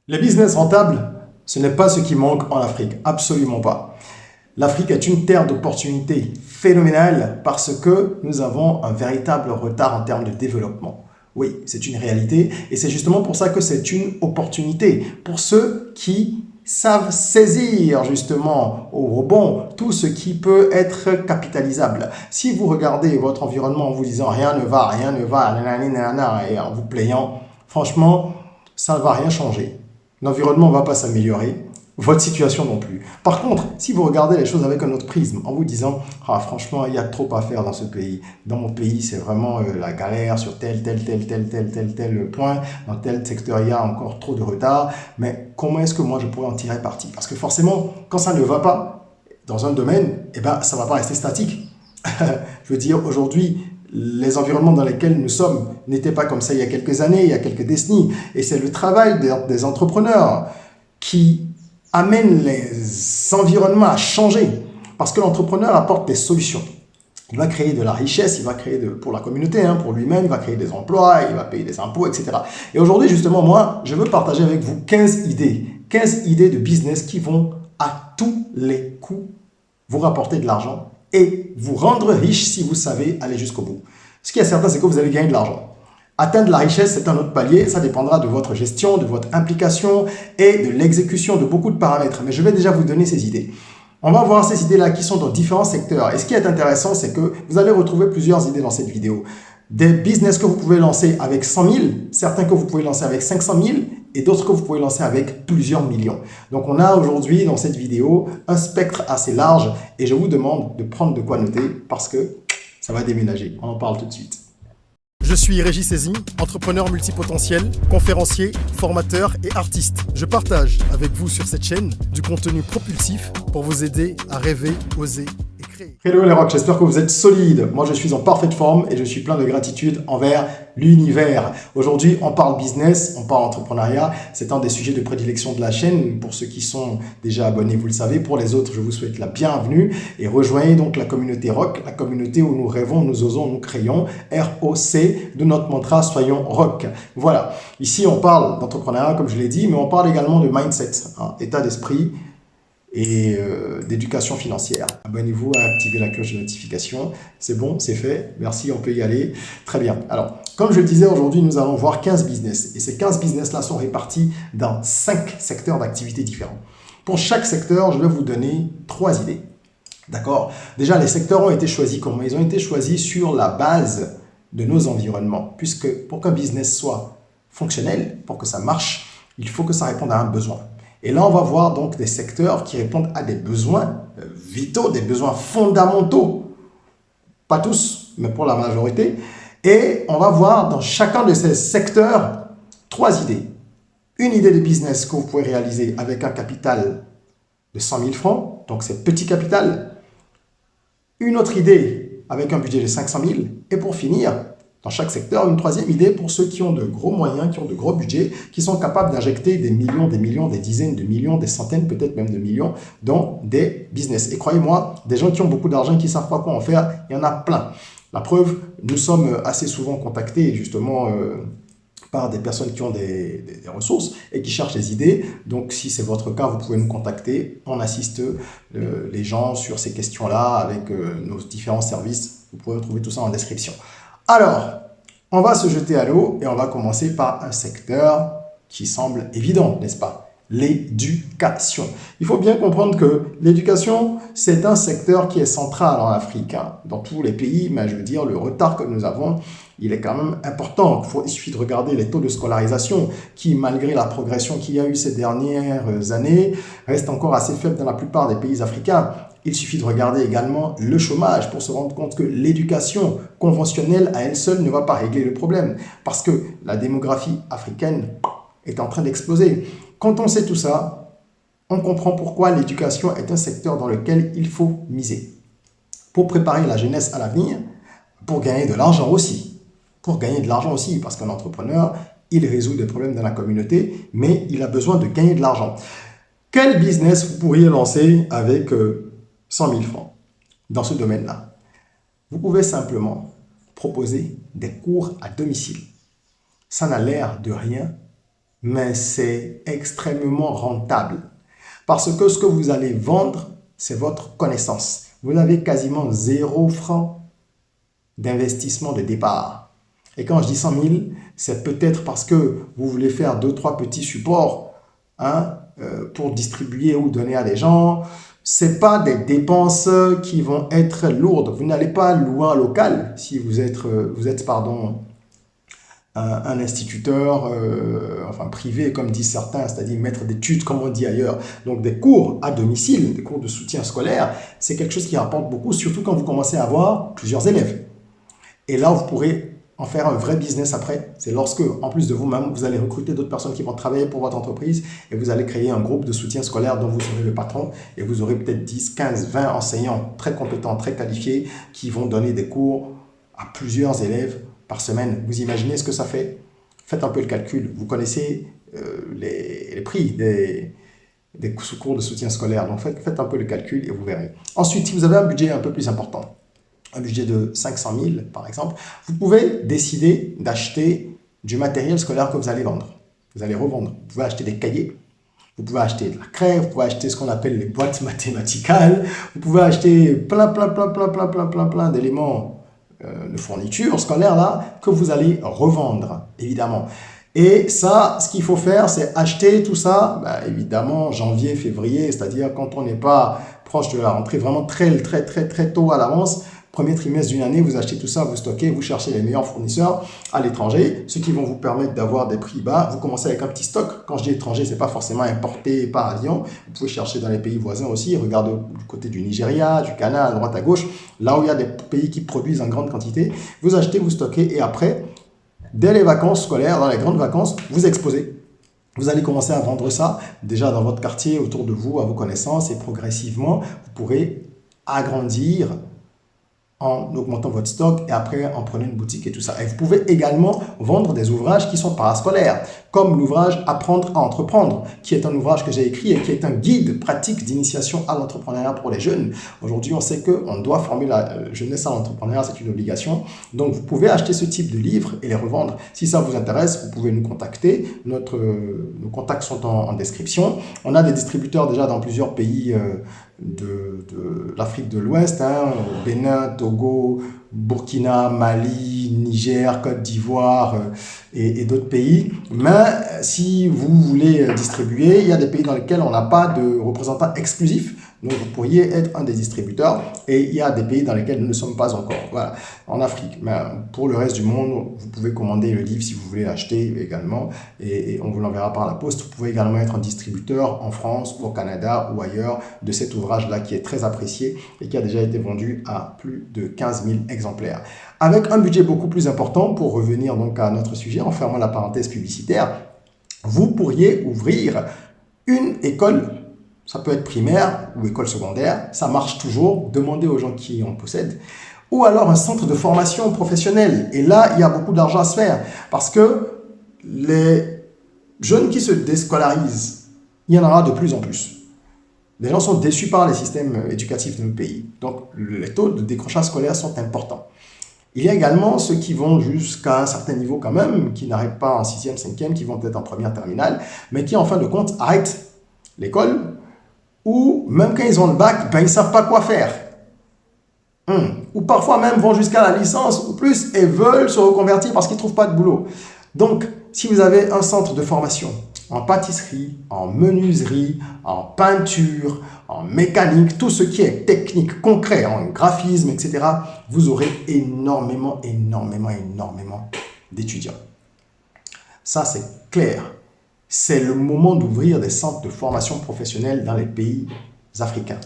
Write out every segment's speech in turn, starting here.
Les business rentables, ce n'est pas ce qui manque en Afrique, absolument pas. L'Afrique est une terre d'opportunités phénoménale parce que nous avons un véritable retard en termes de développement. Oui, c'est une réalité et c'est justement pour ça que c'est une opportunité pour ceux qui savent saisir justement au rebond tout ce qui peut être capitalisable. Si vous regardez votre environnement en vous disant rien ne va, nanani, nanana, et en vous plaignant, franchement, ça ne va rien changer. L'environnement ne va pas s'améliorer, votre situation non plus. Par contre, si vous regardez les choses avec un autre prisme, en vous disant ah, franchement, il y a trop à faire dans ce pays. Dans mon pays, c'est vraiment la galère sur tel point. Dans tel secteur, il y a encore trop de retard. Mais comment est-ce que moi, je pourrais en tirer parti? Parce que forcément, quand ça ne va pas dans un domaine, eh ben, ça ne va pas rester statique. Je veux dire, aujourd'hui, les environnements dans lesquels nous sommes n'étaient pas comme ça il y a quelques années, il y a quelques décennies. Et c'est le travail des entrepreneurs qui amène les environnements à changer. Parce que l'entrepreneur apporte des solutions. Il va créer de la richesse, il va créer pour la communauté, pour lui-même, il va créer des emplois, il va payer des impôts, etc. Et aujourd'hui, justement, moi, je veux partager avec vous 15 idées. 15 idées de business qui vont à tous les coups vous rapporter de l'argent et vous rendre riche si vous savez aller jusqu'au bout. Ce qui est certain, c'est que vous allez gagner de l'argent. Atteindre la richesse, c'est un autre palier. Ça dépendra de votre gestion, de votre implication et de l'exécution de beaucoup de paramètres. Mais je vais déjà vous donner ces idées. On va voir ces idées-là qui sont dans différents secteurs. Et ce qui est intéressant, c'est que vous allez retrouver plusieurs idées dans cette vidéo. Des business que vous pouvez lancer avec 100 000, certains que vous pouvez lancer avec 500 000 et d'autres que vous pouvez lancer avec plusieurs millions. Donc on a aujourd'hui dans cette vidéo un spectre assez large et je vous demande de prendre de quoi noter parce que ça va déménager. On en parle tout de suite. Je suis Régis Sezim, entrepreneur multipotentiel, conférencier, formateur et artiste. Je partage avec vous sur cette chaîne du contenu propulsif pour vous aider à rêver, oser et créer. Hello les rocks, j'espère que vous êtes solides. Moi je suis en parfaite forme et je suis plein de gratitude envers l'univers. Aujourd'hui on parle business, on parle entrepreneuriat. C'est un des sujets de prédilection de la chaîne. Pour ceux qui sont déjà abonnés, vous le savez. Pour les autres, je vous souhaite la bienvenue et rejoignez donc la communauté rock, la communauté où nous rêvons, nous osons, nous créons. ROC de notre mantra, soyons rock. Voilà, ici on parle d'entrepreneuriat comme je l'ai dit, mais on parle également de mindset, état d'esprit et d'éducation financière. Abonnez-vous à activer la cloche de notification. C'est bon, c'est fait. Merci, on peut y aller. Très bien. Alors, comme je le disais, aujourd'hui, nous allons voir 15 business. Et ces 15 business-là sont répartis dans 5 secteurs d'activité différents. Pour chaque secteur, je vais vous donner 3 idées. D'accord? Déjà, les secteurs ont été choisis comment? Ils ont été choisis sur la base de nos environnements. Puisque pour qu'un business soit fonctionnel, pour que ça marche, il faut que ça réponde à un besoin. Et là, on va voir donc des secteurs qui répondent à des besoins vitaux, des besoins fondamentaux. Pas tous, mais pour la majorité. Et on va voir dans chacun de ces secteurs 3 idées. Une idée de business que vous pouvez réaliser avec un capital de 100 000 francs, donc c'est petit capital. Une autre idée avec un budget de 500 000. Et pour finir, dans chaque secteur, une troisième idée pour ceux qui ont de gros moyens, qui ont de gros budgets, qui sont capables d'injecter des millions, des dizaines de millions, des centaines, peut-être même de millions dans des business. Et croyez-moi, des gens qui ont beaucoup d'argent, qui ne savent pas quoi en faire, il y en a plein. La preuve, nous sommes assez souvent contactés justement par des personnes qui ont des ressources et qui cherchent des idées. Donc, si c'est votre cas, vous pouvez nous contacter. On assiste les gens sur ces questions-là avec nos différents services. Vous pouvez retrouver tout ça en description. Alors, on va se jeter à l'eau et on va commencer par un secteur qui semble évident, n'est-ce pas? L'éducation. Il faut bien comprendre que l'éducation, c'est un secteur qui est central en Afrique, dans tous les pays, mais je veux dire, le retard que nous avons, il est quand même important. Il suffit de regarder les taux de scolarisation qui, malgré la progression qu'il y a eu ces dernières années, restent encore assez faibles dans la plupart des pays africains. Il suffit de regarder également le chômage pour se rendre compte que l'éducation conventionnelle à elle seule ne va pas régler le problème parce que la démographie africaine est en train d'exploser. Quand on sait tout ça, on comprend pourquoi l'éducation est un secteur dans lequel il faut miser pour préparer la jeunesse à l'avenir, pour gagner de l'argent aussi. Pour gagner de l'argent aussi, parce qu'un entrepreneur, il résout des problèmes dans la communauté, mais il a besoin de gagner de l'argent. Quel business vous pourriez lancer avec 100 000 francs dans ce domaine-là? Vous pouvez simplement proposer des cours à domicile. Ça n'a l'air de rien, mais c'est extrêmement rentable. Parce que ce que vous allez vendre, c'est votre connaissance. Vous avez quasiment 0 francs d'investissement de départ. Et quand je dis 100 000, c'est peut-être parce que vous voulez faire 2-3 petits supports pour distribuer ou donner à des gens. Ce n'est pas des dépenses qui vont être lourdes. Vous n'allez pas louer un local si vous êtes un instituteur privé, comme disent certains, c'est-à-dire maître d'études, comme on dit ailleurs. Donc des cours à domicile, des cours de soutien scolaire, c'est quelque chose qui rapporte beaucoup, surtout quand vous commencez à avoir plusieurs élèves. Et là, vous pourrez en faire un vrai business après. C'est lorsque, en plus de vous-même, vous allez recruter d'autres personnes qui vont travailler pour votre entreprise et vous allez créer un groupe de soutien scolaire dont vous serez le patron et vous aurez peut-être 10, 15, 20 enseignants très compétents, très qualifiés qui vont donner des cours à plusieurs élèves par semaine. Vous imaginez ce que ça fait? Faites un peu le calcul. Vous connaissez les prix des cours de soutien scolaire. Donc faites un peu le calcul et vous verrez. Ensuite, si vous avez un budget un peu plus important, un budget de 500 000 par exemple, vous pouvez décider d'acheter du matériel scolaire que vous allez vendre. Vous allez revendre. Vous pouvez acheter des cahiers, vous pouvez acheter de la craie, vous pouvez acheter ce qu'on appelle les boîtes mathématicales, vous pouvez acheter plein d'éléments de fourniture scolaire là que vous allez revendre, évidemment. Et ça, ce qu'il faut faire, c'est acheter tout ça, évidemment, janvier, février, c'est-à-dire quand on n'est pas proche de la rentrée, vraiment très tôt à l'avance. Premier trimestre d'une année, vous achetez tout ça, vous stockez, vous cherchez les meilleurs fournisseurs à l'étranger, ceux qui vont vous permettre d'avoir des prix bas. Vous commencez avec un petit stock. Quand je dis étranger, ce n'est pas forcément importé par avion. Vous pouvez chercher dans les pays voisins aussi. Regardez du côté du Nigeria, du Ghana, à droite, à gauche. Là où il y a des pays qui produisent en grande quantité, vous achetez, vous stockez et après, dès les vacances scolaires, dans les grandes vacances, vous exposez. Vous allez commencer à vendre ça déjà dans votre quartier, autour de vous, à vos connaissances et progressivement, vous pourrez agrandir en augmentant votre stock et après en prenant une boutique et tout ça. Et vous pouvez également vendre des ouvrages qui sont parascolaires, comme l'ouvrage Apprendre à entreprendre, qui est un ouvrage que j'ai écrit et qui est un guide pratique d'initiation à l'entrepreneuriat pour les jeunes. Aujourd'hui, on sait qu'on doit former la jeunesse à l'entrepreneuriat, c'est une obligation. Donc, vous pouvez acheter ce type de livres et les revendre. Si ça vous intéresse, vous pouvez nous contacter. Nos contacts sont en description. On a des distributeurs déjà dans plusieurs pays de l'Afrique de l'Ouest, Bénin, Togo, Burkina, Mali, Niger, Côte d'Ivoire et d'autres pays. Mais si vous voulez distribuer, il y a des pays dans lesquels on n'a pas de représentant exclusif. Donc, vous pourriez être un des distributeurs et il y a des pays dans lesquels nous ne sommes pas encore. Voilà, en Afrique. Mais pour le reste du monde, vous pouvez commander le livre si vous voulez l'acheter également et on vous l'enverra par la poste. Vous pouvez également être un distributeur en France, au Canada ou ailleurs de cet ouvrage-là qui est très apprécié et qui a déjà été vendu à plus de 15 000 exemplaires. Avec un budget beaucoup plus important, pour revenir donc à notre sujet, en fermant la parenthèse publicitaire, vous pourriez ouvrir une école. Ça peut être primaire ou école secondaire, ça marche toujours, demandez aux gens qui en possèdent. Ou alors un centre de formation professionnelle. Et là, il y a beaucoup d'argent à se faire parce que les jeunes qui se déscolarisent, il y en aura de plus en plus. Les gens sont déçus par les systèmes éducatifs de notre pays. Donc, les taux de décrochage scolaire sont importants. Il y a également ceux qui vont jusqu'à un certain niveau quand même, qui n'arrêtent pas en 6e, 5e, qui vont peut-être en première terminale, mais qui en fin de compte arrêtent l'école ou même quand ils ont le bac, ils ne savent pas quoi faire. Ou parfois même vont jusqu'à la licence ou plus et veulent se reconvertir parce qu'ils ne trouvent pas de boulot. Donc, si vous avez un centre de formation en pâtisserie, en menuiserie, en peinture, en mécanique, tout ce qui est technique, concret, en graphisme, etc., vous aurez énormément d'étudiants. Ça, c'est clair. C'est le moment d'ouvrir des centres de formation professionnelle dans les pays africains.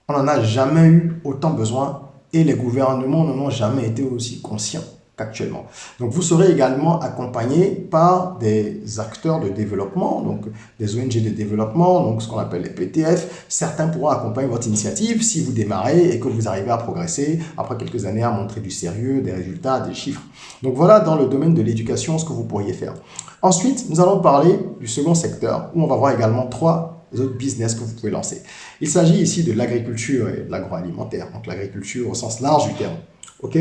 On n'en a jamais eu autant besoin et les gouvernements n'en ont jamais été aussi conscients qu'actuellement. Donc, vous serez également accompagné par des acteurs de développement, donc des ONG de développement, donc ce qu'on appelle les PTF. Certains pourront accompagner votre initiative si vous démarrez et que vous arrivez à progresser après quelques années à montrer du sérieux, des résultats, des chiffres. Donc, voilà dans le domaine de l'éducation ce que vous pourriez faire. Ensuite, nous allons parler du second secteur où on va voir également 3 autres business que vous pouvez lancer. Il s'agit ici de l'agriculture et de l'agroalimentaire, donc l'agriculture au sens large du terme. Ok ?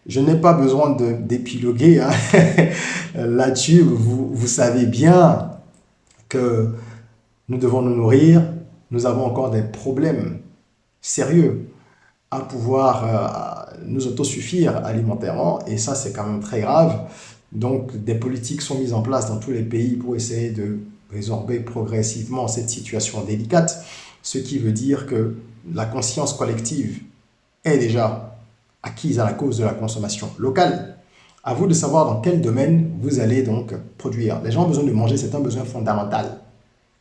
Je n'ai pas besoin d'épiloguer là-dessus. Vous savez bien que nous devons nous nourrir, nous avons encore des problèmes sérieux à pouvoir nous autosuffire alimentairement, et ça c'est quand même très grave. Donc des politiques sont mises en place dans tous les pays pour essayer de résorber progressivement cette situation délicate, ce qui veut dire que la conscience collective est déjà acquise à la cause de la consommation locale. À vous de savoir dans quel domaine vous allez donc produire. Les gens ont besoin de manger, c'est un besoin fondamental.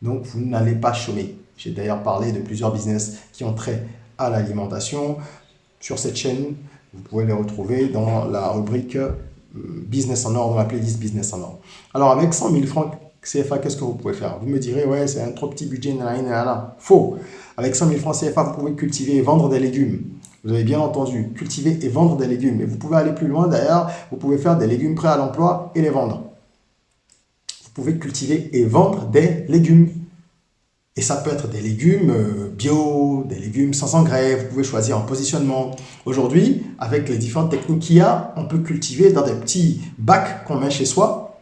Donc vous n'allez pas chômer. J'ai d'ailleurs parlé de plusieurs business qui ont trait à l'alimentation sur cette chaîne. Vous pouvez les retrouver dans la rubrique Business en or, dans la playlist Business en or. Alors avec 100 000 francs CFA, qu'est-ce que vous pouvez faire? Vous me direz, ouais, c'est un trop petit budget, nanana. Faux. Avec 100 000 francs CFA, vous pouvez cultiver et vendre des légumes. Vous avez bien entendu, cultiver et vendre des légumes. Et vous pouvez aller plus loin d'ailleurs, vous pouvez faire des légumes prêts à l'emploi et les vendre. Vous pouvez cultiver et vendre des légumes. Et ça peut être des légumes bio, des légumes sans engrais, vous pouvez choisir un positionnement. Aujourd'hui, avec les différentes techniques qu'il y a, on peut cultiver dans des petits bacs qu'on met chez soi,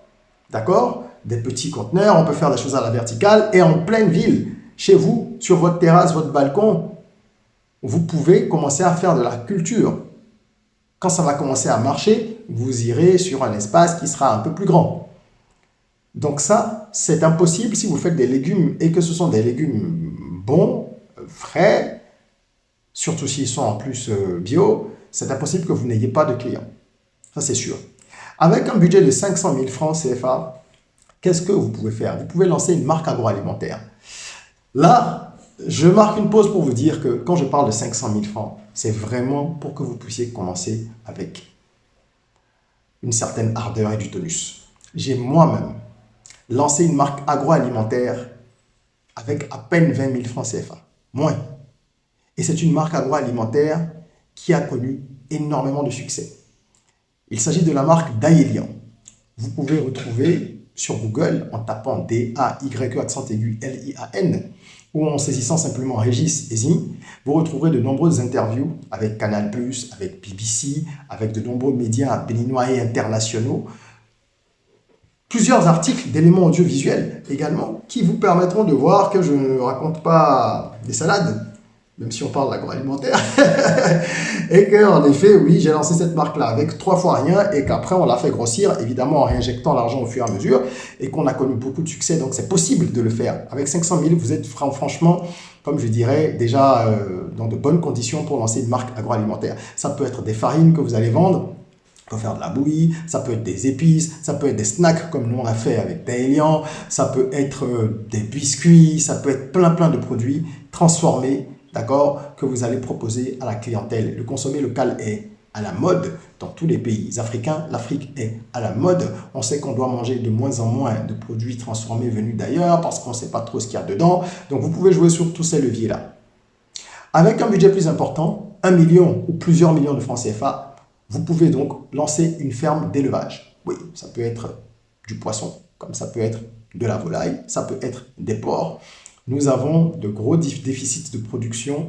d'accord? Des petits conteneurs, on peut faire des choses à la verticale et en pleine ville, chez vous, sur votre terrasse, votre balcon, vous pouvez commencer à faire de la culture. Quand ça va commencer à marcher, vous irez sur un espace qui sera un peu plus grand. Donc ça, c'est impossible si vous faites des légumes et que ce sont des légumes bons, frais, surtout s'ils sont en plus bio, c'est impossible que vous n'ayez pas de clients. Ça, c'est sûr. Avec un budget de 500 000 francs CFA, qu'est-ce que vous pouvez faire? Vous pouvez lancer une marque agroalimentaire. Là, je marque une pause pour vous dire que quand je parle de 500 000 francs, c'est vraiment pour que vous puissiez commencer avec une certaine ardeur et du tonus. J'ai moi-même lancé une marque agroalimentaire avec à peine 20 000 francs CFA, moins. Et c'est une marque agroalimentaire qui a connu énormément de succès. Il s'agit de la marque Daelian. Vous pouvez retrouver sur Google en tapant D-A-Y-E accent aigu L-I-A-N ou en saisissant simplement Régis Ezimi, vous retrouverez de nombreuses interviews avec Canal+, avec BBC, avec de nombreux médias béninois et internationaux, plusieurs articles d'éléments audiovisuels également qui vous permettront de voir que je ne raconte pas des salades, même si on parle d'agroalimentaire, et qu'en effet, oui, j'ai lancé cette marque-là avec 3 fois rien et qu'après on l'a fait grossir, évidemment en réinjectant l'argent au fur et à mesure, et qu'on a connu beaucoup de succès, donc c'est possible de le faire. Avec 500 000, vous êtes franchement, comme je dirais, déjà dans de bonnes conditions pour lancer une marque agroalimentaire. Ça peut être des farines que vous allez vendre, on peut faire de la bouillie, ça peut être des épices, ça peut être des snacks comme nous on a fait avec Daelian, ça peut être des biscuits, ça peut être plein de produits transformés, d'accord, que vous allez proposer à la clientèle. Le consommer local est à la mode dans tous les pays africains. L'Afrique est à la mode. On sait qu'on doit manger de moins en moins de produits transformés venus d'ailleurs parce qu'on ne sait pas trop ce qu'il y a dedans. Donc vous pouvez jouer sur tous ces leviers-là. Avec un budget plus important, 1 million ou plusieurs millions de francs CFA, vous pouvez donc lancer une ferme d'élevage. Oui, ça peut être du poisson, comme ça peut être de la volaille, ça peut être des porcs. Nous avons de gros déficits de production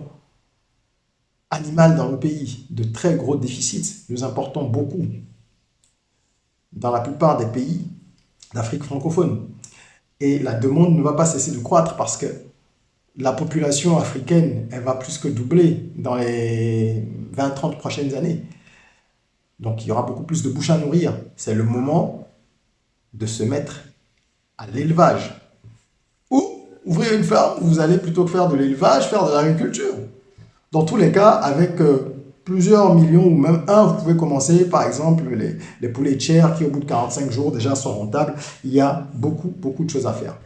animale dans le pays, de très gros déficits. Nous importons beaucoup dans la plupart des pays d'Afrique francophone. Et la demande ne va pas cesser de croître parce que la population africaine, elle va plus que doubler dans les 20-30 prochaines années. Donc, il y aura beaucoup plus de bouches à nourrir. C'est le moment de se mettre à l'élevage. Ou ouvrir une ferme, vous allez plutôt que faire de l'élevage, faire de l'agriculture. Dans tous les cas, avec plusieurs millions ou même un, vous pouvez commencer, par exemple, les poulets de chair qui, au bout de 45 jours, déjà sont rentables. Il y a beaucoup de choses à faire.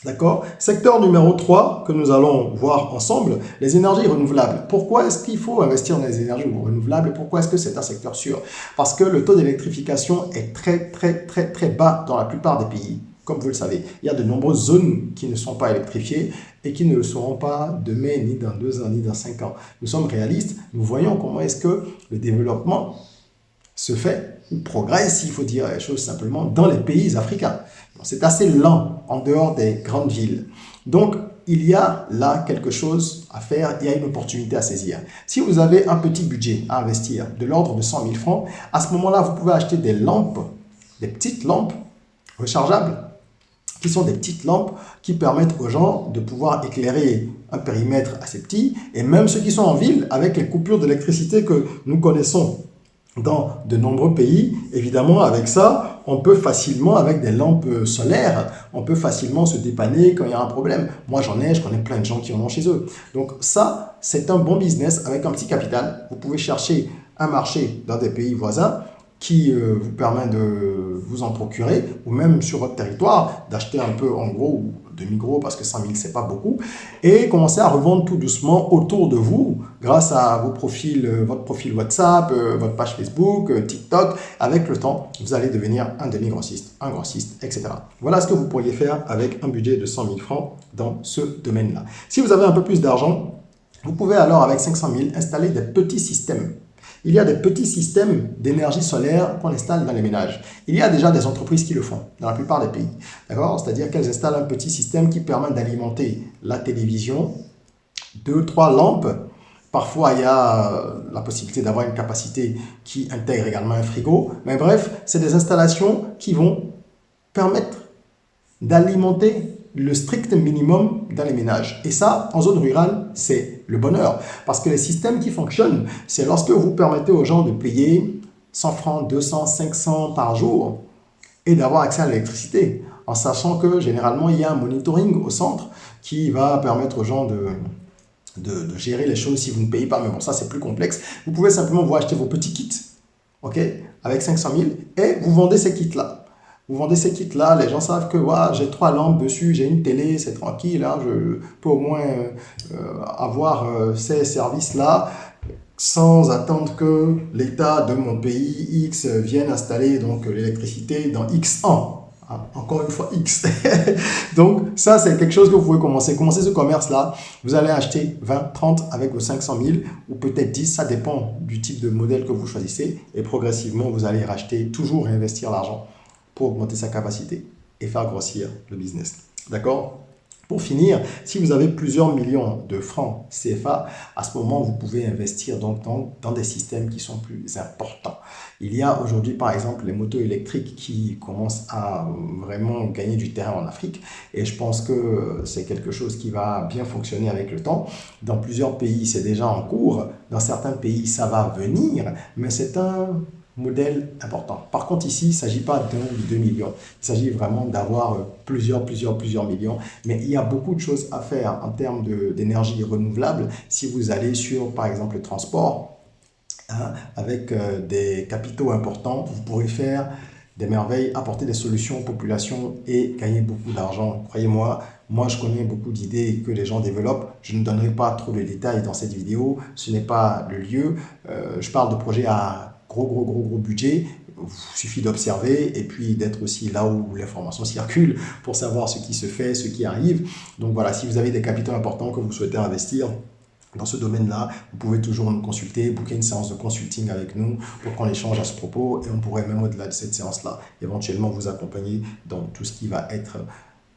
D'accord? Secteur numéro 3 que nous allons voir ensemble, les énergies renouvelables. Pourquoi est-ce qu'il faut investir dans les énergies renouvelables et pourquoi est-ce que c'est un secteur sûr? Parce que le taux d'électrification est très bas dans la plupart des pays. Comme vous le savez, il y a de nombreuses zones qui ne sont pas électrifiées et qui ne le seront pas demain, ni dans 2 ans, ni dans 5 ans. Nous sommes réalistes, nous voyons comment est-ce que le développement se fait ou progresse, il faut dire les choses simplement, dans les pays africains. C'est assez lent en dehors des grandes villes. Donc, il y a là quelque chose à faire, il y a une opportunité à saisir. Si vous avez un petit budget à investir de l'ordre de 100 000 francs, à ce moment-là, vous pouvez acheter des lampes, des petites lampes rechargeables qui sont des petites lampes qui permettent aux gens de pouvoir éclairer un périmètre assez petit, et même ceux qui sont en ville, avec les coupures d'électricité que nous connaissons dans de nombreux pays, évidemment, avec ça, on peut facilement, avec des lampes solaires, on peut facilement se dépanner quand il y a un problème. Moi, j'en ai, je connais plein de gens qui en ont chez eux. Donc ça, c'est un bon business avec un petit capital. Vous pouvez chercher un marché dans des pays voisins qui vous permet de vous en procurer, ou même sur votre territoire, d'acheter un peu en gros ou demi-gros, parce que 100 000, c'est pas beaucoup, et commencer à revendre tout doucement autour de vous, grâce à vos profils, votre profil WhatsApp, votre page Facebook, TikTok. Avec le temps, vous allez devenir un demi-grossiste, un grossiste, etc. Voilà ce que vous pourriez faire avec un budget de 100 000 francs dans ce domaine-là. Si vous avez un peu plus d'argent, vous pouvez alors, avec 500 000, installer des petits systèmes. Il y a des petits systèmes d'énergie solaire qu'on installe dans les ménages. Il y a déjà des entreprises qui le font dans la plupart des pays. D'accord? C'est-à-dire qu'elles installent un petit système qui permet d'alimenter la télévision, 2-3 lampes. Parfois, il y a la possibilité d'avoir une capacité qui intègre également un frigo. Mais bref, c'est des installations qui vont permettre d'alimenter le strict minimum dans les ménages. Et ça, en zone rurale, c'est le bonheur. Parce que les systèmes qui fonctionnent, c'est lorsque vous permettez aux gens de payer 100 francs, 200, 500 par jour et d'avoir accès à l'électricité. En sachant que généralement, il y a un monitoring au centre qui va permettre aux gens de gérer les choses si vous ne payez pas. Mais bon, ça, c'est plus complexe. Vous pouvez simplement vous acheter vos petits kits, ok, avec 500 000 et vous vendez ces kits-là. Vous vendez ces kits-là, les gens savent que ouais, j'ai 3 lampes dessus, j'ai une télé, c'est tranquille, hein, je peux au moins avoir ces services-là sans attendre que l'État de mon pays X vienne installer donc l'électricité dans X ans. Hein, encore une fois X. Donc ça, c'est quelque chose que vous pouvez commencer. Commencez ce commerce-là. Vous allez acheter 20, 30 avec vos 500 000 ou peut-être 10, ça dépend du type de modèle que vous choisissez. Et progressivement, vous allez racheter, toujours réinvestir l'argent pour augmenter sa capacité et faire grossir le business. D'accord? Pour finir, si vous avez plusieurs millions de francs CFA, à ce moment, vous pouvez investir donc dans des systèmes qui sont plus importants. Il y a aujourd'hui, par exemple, les motos électriques qui commencent à vraiment gagner du terrain en Afrique. Et je pense que c'est quelque chose qui va bien fonctionner avec le temps. Dans plusieurs pays, c'est déjà en cours. Dans certains pays, ça va venir. Mais c'est un modèle important. Par contre, ici, il ne s'agit pas d'un ou 2 millions. Il s'agit vraiment d'avoir plusieurs millions. Mais il y a beaucoup de choses à faire en termes d'énergie renouvelable. Si vous allez sur, par exemple, le transport, hein, avec des capitaux importants, vous pourrez faire des merveilles, apporter des solutions aux populations et gagner beaucoup d'argent. Croyez-moi, moi, je connais beaucoup d'idées que les gens développent. Je ne donnerai pas trop de détails dans cette vidéo. Ce n'est pas le lieu. Je parle de projets à gros budget. Il suffit d'observer et puis d'être aussi là où l'information circule pour savoir ce qui se fait, ce qui arrive. Donc voilà, si vous avez des capitaux importants que vous souhaitez investir dans ce domaine-là, vous pouvez toujours nous consulter, booker une séance de consulting avec nous pour qu'on échange à ce propos et on pourrait même au-delà de cette séance-là éventuellement vous accompagner dans tout ce qui va être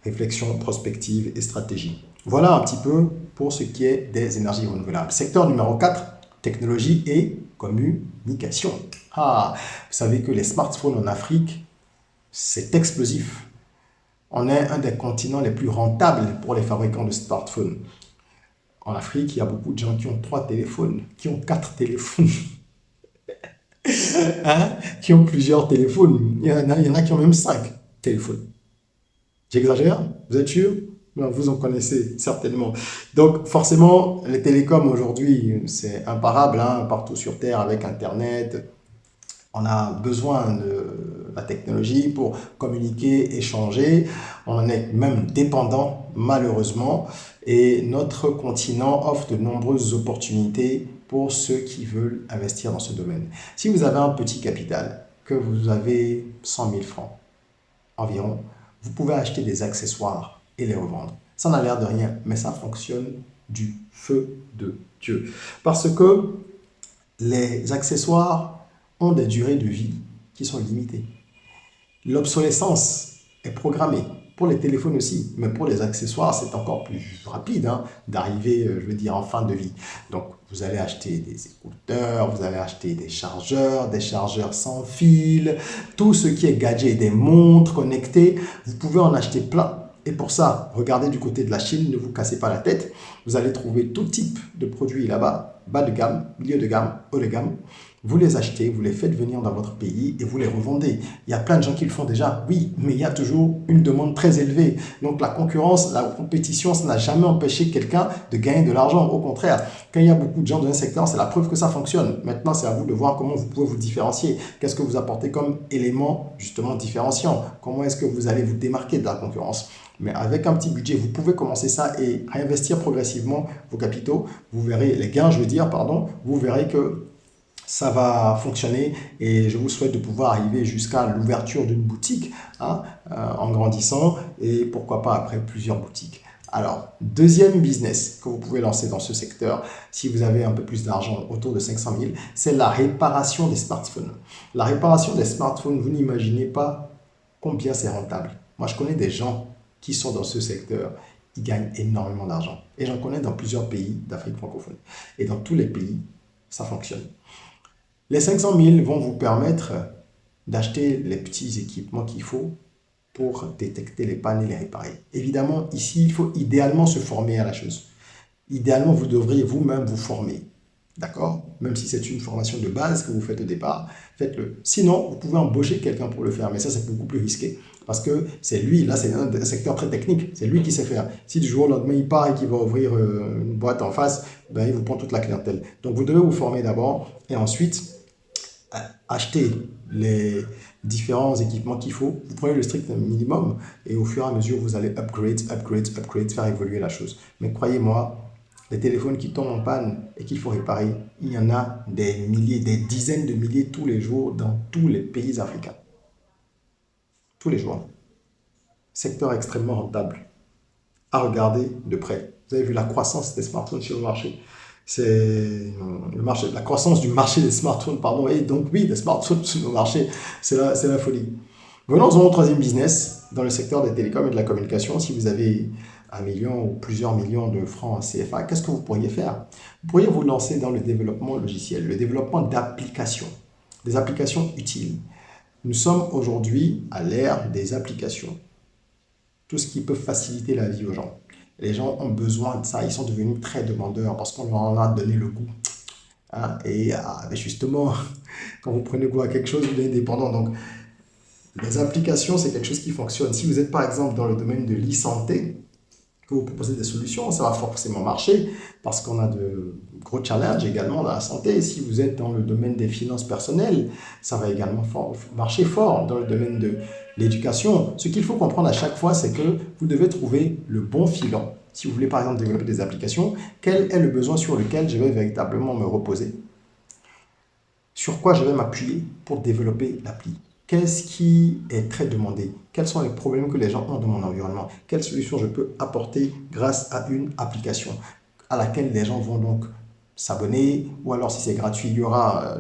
réflexion prospective et stratégie. Voilà un petit peu pour ce qui est des énergies renouvelables. Secteur numéro 4, technologie et communication. Ah, vous savez que les smartphones en Afrique, c'est explosif. On est un des continents les plus rentables pour les fabricants de smartphones. En Afrique, il y a beaucoup de gens qui ont 3 téléphones, qui ont 4 téléphones, hein? Qui ont plusieurs téléphones. Il y en a qui ont même 5 téléphones. J'exagère? Vous êtes sûr? Non, vous en connaissez certainement. Donc forcément, les télécoms aujourd'hui, c'est imparable, hein, partout sur Terre avec Internet. On a besoin de la technologie pour communiquer, échanger. On en est même dépendant, malheureusement. Et notre continent offre de nombreuses opportunités pour ceux qui veulent investir dans ce domaine. Si vous avez un petit capital, que vous avez 100 000 francs environ, vous pouvez acheter des accessoires et les revendre. Ça n'a l'air de rien, mais ça fonctionne du feu de Dieu. Parce que les accessoires ont des durées de vie qui sont limitées. L'obsolescence est programmée. Pour les téléphones aussi, mais pour les accessoires, c'est encore plus rapide d'arriver, je veux dire, en fin de vie. Donc, vous allez acheter des écouteurs, vous allez acheter des chargeurs sans fil, tout ce qui est gadget, des montres connectées, vous pouvez en acheter plein. Et pour ça, regardez du côté de la Chine, ne vous cassez pas la tête. Vous allez trouver tout type de produits là-bas, bas de gamme, milieu de gamme, haut de gamme. Vous les achetez, vous les faites venir dans votre pays et vous les revendez. Il y a plein de gens qui le font déjà, oui, mais il y a toujours une demande très élevée. Donc la concurrence, la compétition, ça n'a jamais empêché quelqu'un de gagner de l'argent. Au contraire, quand il y a beaucoup de gens dans un secteur, c'est la preuve que ça fonctionne. Maintenant, c'est à vous de voir comment vous pouvez vous différencier. Qu'est-ce que vous apportez comme élément justement différenciant? Comment est-ce que vous allez vous démarquer de la concurrence? Mais avec un petit budget, vous pouvez commencer ça et réinvestir progressivement vos capitaux. Vous verrez, les gains, je veux dire, pardon, vous verrez que ça va fonctionner et je vous souhaite de pouvoir arriver jusqu'à l'ouverture d'une boutique en grandissant et pourquoi pas après plusieurs boutiques. Alors, deuxième business que vous pouvez lancer dans ce secteur, si vous avez un peu plus d'argent, autour de 500 000, c'est la réparation des smartphones. La réparation des smartphones, vous n'imaginez pas combien c'est rentable. Moi, je connais des gens qui sont dans ce secteur, ils gagnent énormément d'argent. Et j'en connais dans plusieurs pays d'Afrique francophone. Et dans tous les pays, ça fonctionne. Les 500 000 vont vous permettre d'acheter les petits équipements qu'il faut pour détecter les pannes et les réparer. Évidemment, ici, il faut idéalement se former à la chose. Idéalement, vous devriez vous-même vous former. D'accord? Même si c'est une formation de base que vous faites au départ, faites-le. Sinon, vous pouvez embaucher quelqu'un pour le faire, mais ça, c'est beaucoup plus risqué. Parce que c'est lui, là, c'est un secteur très technique, c'est lui qui sait faire. Si du jour au lendemain, il part et qu'il va ouvrir une boîte en face, ben, il vous prend toute la clientèle. Donc, vous devez vous former d'abord et ensuite acheter les différents équipements qu'il faut. Vous prenez le strict minimum et au fur et à mesure, vous allez upgrade, faire évoluer la chose. Mais croyez-moi, les téléphones qui tombent en panne et qu'il faut réparer, il y en a des milliers, des dizaines de milliers tous les jours dans tous les pays africains. Tous les jours. Secteur extrêmement rentable. À regarder de près. Vous avez vu la croissance des smartphones sur le marché. C'est la croissance du marché des smartphones, pardon. Et donc oui, des smartphones sur le marché, c'est la folie. Venons-en au troisième business, dans le secteur des télécoms et de la communication. Si vous avez 1 million ou plusieurs millions de francs CFA, qu'est-ce que vous pourriez faire? Vous pourriez vous lancer dans le développement logiciel, le développement d'applications, des applications utiles. Nous sommes aujourd'hui à l'ère des applications. Tout ce qui peut faciliter la vie aux gens. Les gens ont besoin de ça, ils sont devenus très demandeurs parce qu'on leur en a donné le goût. Et justement, quand vous prenez goût à quelque chose, vous êtes dépendant. Donc, les applications, c'est quelque chose qui fonctionne. Si vous êtes par exemple dans le domaine de l'e-santé, que vous proposez des solutions, ça va forcément marcher parce qu'on a de gros challenges également dans la santé. Si vous êtes dans le domaine des finances personnelles, ça va également marcher fort dans le domaine de l'éducation. Ce qu'il faut comprendre à chaque fois, c'est que vous devez trouver le bon filon. Si vous voulez par exemple développer des applications, quel est le besoin sur lequel je vais véritablement me reposer? Sur quoi je vais m'appuyer pour développer l'appli? Qu'est-ce qui est très demandé? Quels sont les problèmes que les gens ont dans mon environnement? Quelles solutions je peux apporter grâce à une application à laquelle les gens vont donc s'abonner? Ou alors si c'est gratuit, il y aura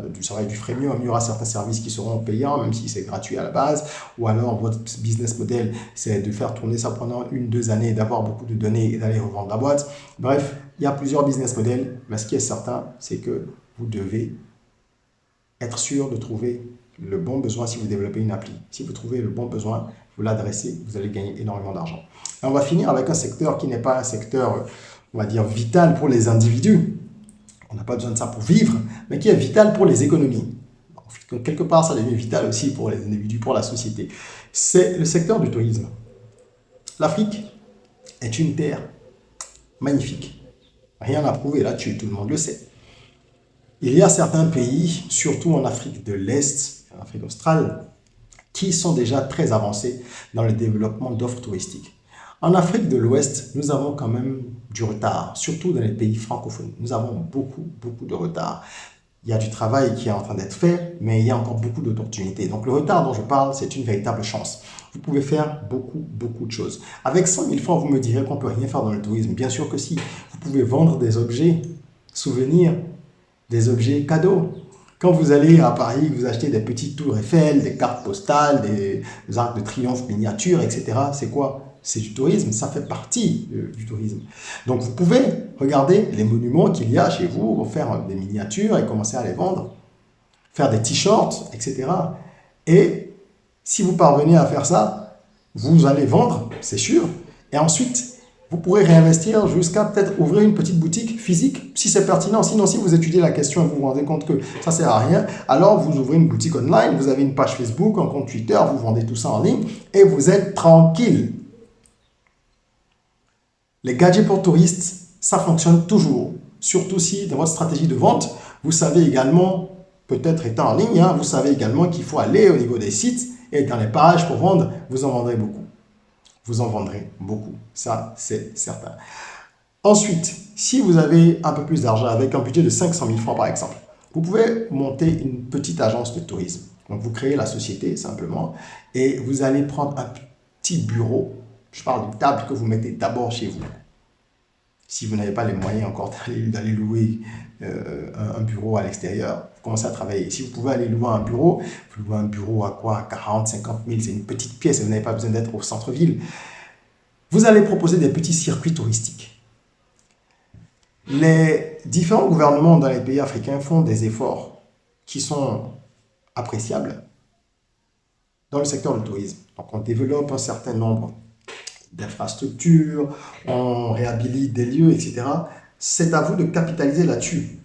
du freemium, il y aura certains services qui seront payants, même si c'est gratuit à la base. Ou alors votre business model, c'est de faire tourner ça pendant 1-2 années, d'avoir beaucoup de données et d'aller revendre la boîte. Bref, il y a plusieurs business models, mais ce qui est certain, c'est que vous devez être sûr de trouver le bon besoin si vous développez une appli. Si vous trouvez le bon besoin, vous l'adressez, vous allez gagner énormément d'argent. Et on va finir avec un secteur qui n'est pas un secteur, on va dire, vital pour les individus. On n'a pas besoin de ça pour vivre, mais qui est vital pour les économies. Donc, quelque part, ça devient vital aussi pour les individus, pour la société. C'est le secteur du tourisme. L'Afrique est une terre magnifique. Rien à prouver là-dessus, tout le monde le sait. Il y a certains pays, surtout en Afrique de l'Est, en Afrique australe, qui sont déjà très avancés dans le développement d'offres touristiques. En Afrique de l'Ouest, nous avons quand même du retard, surtout dans les pays francophones. Nous avons beaucoup de retard. Il y a du travail qui est en train d'être fait, mais il y a encore beaucoup d'opportunités. Donc le retard dont je parle, c'est une véritable chance. Vous pouvez faire beaucoup de choses. Avec 100 000 francs, vous me direz qu'on ne peut rien faire dans le tourisme. Bien sûr que si. Vous pouvez vendre des objets, souvenirs, des objets cadeaux. Quand vous allez à Paris, vous achetez des petites tours Eiffel, des cartes postales, des arcs de triomphe miniatures, etc. C'est quoi? C'est du tourisme, ça fait partie du tourisme. Donc vous pouvez regarder les monuments qu'il y a chez vous, faire des miniatures et commencer à les vendre, faire des t-shirts, etc. Et si vous parvenez à faire ça, vous allez vendre, c'est sûr, et ensuite vous pourrez réinvestir jusqu'à peut-être ouvrir une petite boutique physique, si c'est pertinent. Sinon, si vous étudiez la question et vous vous rendez compte que ça ne sert à rien, alors vous ouvrez une boutique online, vous avez une page Facebook, un compte Twitter, vous vendez tout ça en ligne et vous êtes tranquille. Les gadgets pour touristes, ça fonctionne toujours. Surtout si dans votre stratégie de vente, vous savez également, peut-être étant en ligne, vous savez également qu'il faut aller au niveau des sites et dans les pages pour vendre, vous en vendrez beaucoup. Vous en vendrez beaucoup, ça c'est certain. Ensuite, si vous avez un peu plus d'argent avec un budget de 500 000 francs par exemple, vous pouvez monter une petite agence de tourisme. Donc vous créez la société simplement et vous allez prendre un petit bureau. Je parle d'une table que vous mettez d'abord chez vous. Si vous n'avez pas les moyens encore d'aller louer un bureau à l'extérieur, vous commencez à travailler. Si vous pouvez aller louer un bureau, vous louez un bureau à quoi? 40, 50 000, c'est une petite pièce et vous n'avez pas besoin d'être au centre-ville. Vous allez proposer des petits circuits touristiques. Les différents gouvernements dans les pays africains font des efforts qui sont appréciables dans le secteur du tourisme. Donc on développe un certain nombre d'infrastructures, on réhabilite des lieux, etc. C'est à vous de capitaliser là-dessus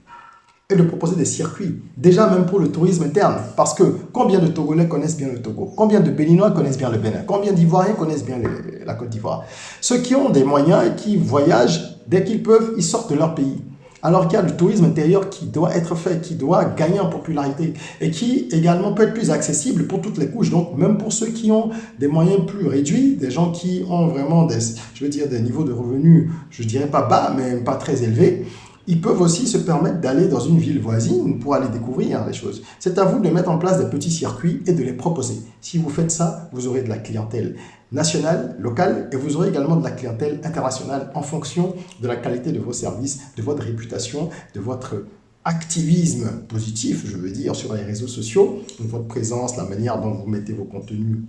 et de proposer des circuits, déjà même pour le tourisme interne, parce que combien de Togolais connaissent bien le Togo? Combien de Béninois connaissent bien le Bénin? Combien d'Ivoiriens connaissent bien la Côte d'Ivoire? Ceux qui ont des moyens et qui voyagent, dès qu'ils peuvent, ils sortent de leur pays. Alors qu'il y a le tourisme intérieur qui doit être fait, qui doit gagner en popularité et qui également peut être plus accessible pour toutes les couches. Donc même pour ceux qui ont des moyens plus réduits, des gens qui ont vraiment des niveaux de revenus, je dirais pas bas, mais pas très élevés, ils peuvent aussi se permettre d'aller dans une ville voisine pour aller découvrir les choses. C'est à vous de mettre en place des petits circuits et de les proposer. Si vous faites ça, vous aurez de la clientèle nationale, locale, et vous aurez également de la clientèle internationale en fonction de la qualité de vos services, de votre réputation, de votre activisme positif, je veux dire, sur les réseaux sociaux, de votre présence, la manière dont vous mettez vos contenus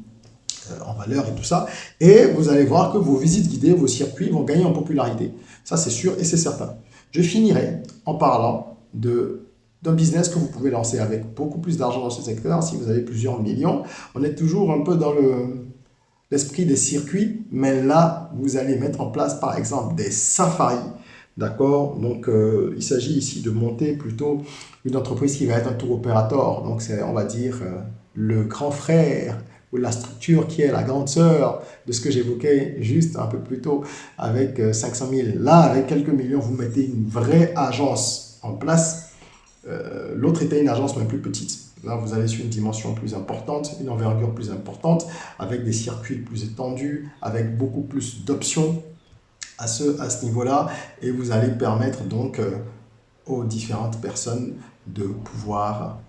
en valeur et tout ça. Et vous allez voir que vos visites guidées, vos circuits vont gagner en popularité. Ça, c'est sûr et c'est certain. Je finirai en parlant d'un business que vous pouvez lancer avec beaucoup plus d'argent dans ce secteur. Si vous avez plusieurs millions, on est toujours un peu dans l'esprit des circuits, mais là, vous allez mettre en place, par exemple, des safaris. D'accord? Donc, il s'agit ici de monter plutôt une entreprise qui va être un tour opérateur. Donc, c'est, on va dire, le grand frère ou la structure qui est la grande sœur de ce que j'évoquais juste un peu plus tôt avec 500 000. Là, avec quelques millions, vous mettez une vraie agence en place. L'autre était une agence même plus petite. Là, vous allez sur une dimension plus importante, une envergure plus importante, avec des circuits plus étendus, avec beaucoup plus d'options à ce niveau-là. Et vous allez permettre donc aux différentes personnes de pouvoir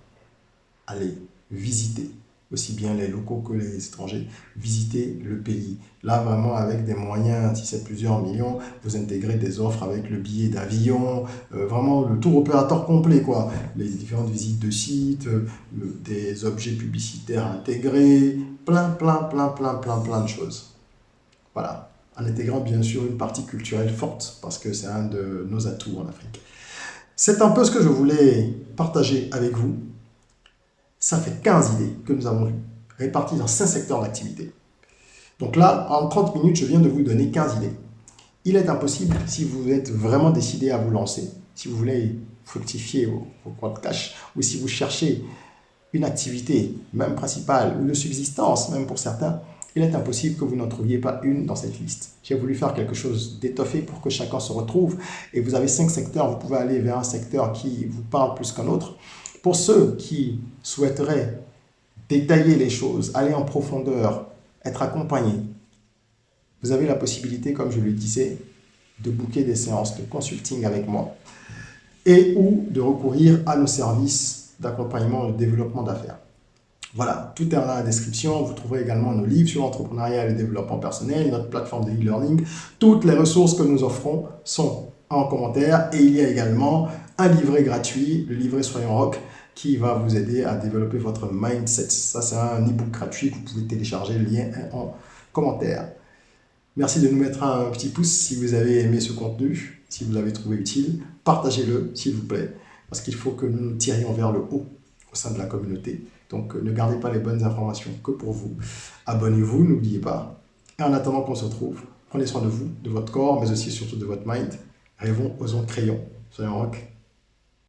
aller visiter aussi bien les locaux que les étrangers, visiter le pays. Là, vraiment, avec des moyens, si c'est plusieurs millions, vous intégrez des offres avec le billet d'avion, vraiment le tour opérateur complet, quoi. Les différentes visites de sites, des objets publicitaires intégrés, plein de choses. Voilà. En intégrant, bien sûr, une partie culturelle forte, parce que c'est un de nos atouts en Afrique. C'est un peu ce que je voulais partager avec vous. Ça fait 15 idées que nous avons vues, réparties dans 5 secteurs d'activité. Donc là, en 30 minutes, je viens de vous donner 15 idées. Il est impossible, si vous êtes vraiment décidé à vous lancer, si vous voulez fructifier vos comptes cash, ou si vous cherchez une activité, même principale, ou de subsistance, même pour certains, il est impossible que vous n'en trouviez pas une dans cette liste. J'ai voulu faire quelque chose d'étoffé pour que chacun se retrouve. Et vous avez 5 secteurs, vous pouvez aller vers un secteur qui vous parle plus qu'un autre. Pour ceux qui souhaiteraient détailler les choses, aller en profondeur, être accompagnés, vous avez la possibilité, comme je le disais, de booker des séances de consulting avec moi et ou de recourir à nos services d'accompagnement et de développement d'affaires. Voilà, tout est dans la description. Vous trouverez également nos livres sur l'entrepreneuriat et le développement personnel, notre plateforme de e-learning. Toutes les ressources que nous offrons sont en commentaire et il y a également un livret gratuit, le livret Soyons Rock, qui va vous aider à développer votre mindset. Ça, c'est un e-book gratuit que vous pouvez télécharger, le lien est en commentaire. Merci de nous mettre un petit pouce si vous avez aimé ce contenu, si vous l'avez trouvé utile. Partagez-le, s'il vous plaît, parce qu'il faut que nous nous tirions vers le haut au sein de la communauté. Donc, ne gardez pas les bonnes informations que pour vous. Abonnez-vous, n'oubliez pas. Et en attendant qu'on se retrouve, prenez soin de vous, de votre corps, mais aussi surtout de votre mind. Rêvons, osons, créons. Soyons rock.